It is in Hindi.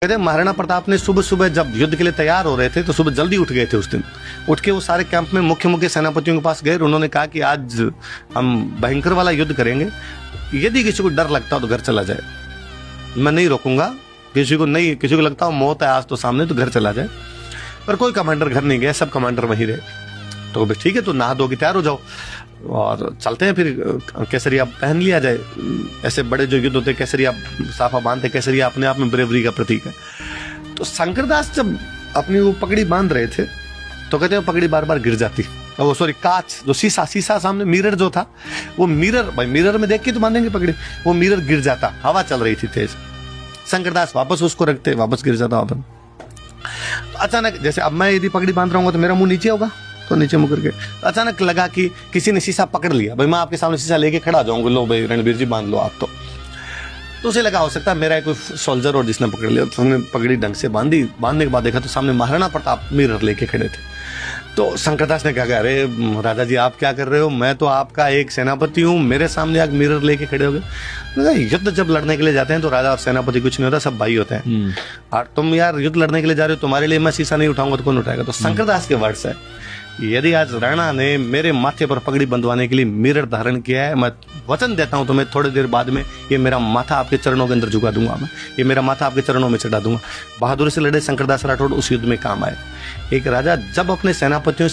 कहते हैं महाराणा प्रताप ने सुबह सुबह जब युद्ध के लिए तैयार हो रहे थे तो सुबह जल्दी उठ गए थे। उस दिन उठ के वो सारे कैंप में मुख्य मुख्य सेनापतियों के पास गए। उन्होंने कहा कि आज हम भयंकर वाला युद्ध करेंगे, यदि किसी को डर लगता हो तो घर चला जाए, मैं नहीं रोकूंगा। किसी को लगता हो मौत है आज तो सामने, तो घर चला जाए। पर कोई कमांडर घर नहीं गया, सब कमांडर वहीं रहे। तो ठीक है, तो नहा धो के तैयार हो जाओ और चलते हैं, फिर केसरिया पहन लिया जाए। ऐसे बड़े जो युद्ध होते केसरिया साफा बांधते, केसरिया अपने आप में ब्रेवरी का प्रतीक है। तो शंकरदास जब अपनी वो पगड़ी बांध रहे थे तो कहते हैं पगड़ी बार बार गिर जाती। वो सॉरी, कांच जो शीशा सामने मिरर जो था, वो मिरर में देख के तो बांधेंगे पगड़ी, वो मिरर गिर जाता, हवा चल रही थी तेज। शंकरदास वापस उसको रखते, वापस गिर जाता वापस। तो अचानक जैसे अब मैं यदि पगड़ी बांध रहा हूँ तो मेरा मुंह नीचे होगा, तो नीचे मुकर के अचानक लगा कि किसी ने शीशा पकड़ लिया। भाई मैं आपके सामने शीशा लेके खड़ा जाऊंगा, लो भाई रणबीर जी बांध लो आप। तो उसे लगा हो सकता है मेरा कोई सोल्जर और जिसने पकड़ लिया। तो उसने पगड़ी ढंग से बांधने के बाद देखा तो सामने महाराणा प्रताप मिरर लेके खड़े थे। तो शंकरदास ने कहा, अरे राजा जी आप क्या कर रहे हो, मैं तो आपका एक सेनापति हूँ, मेरे सामने आप मिरर लेके खड़े हो गए। युद्ध जब लड़ने के लिए जाते हैं तो राजा और सेनापति कुछ नहीं होता, सब भाई होते हैं। और तुम यार युद्ध लड़ने के लिए जा रहे हो, तुम्हारे लिए मैं शीशा नहीं उठाऊंगा तो कौन उठाएगा। तो शंकरदास के वर्ड्स है, यदि आज राणा ने मेरे माथे पर पगड़ी बंधवाने के लिए मिरर धारण किया है, मैं वचन देता हूं तुम्हें थोड़ी देर बाद में ये मेरा माथा आपके चरणों के अंदर झुका दूंगा, मैं ये मेरा माथा आपके चरणों में चढ़ा दूंगा। बहादुरी से लड़े शंकरदास राठौड़ उस युद्ध में काम आए। एक राजा जब अपने सेनापतियों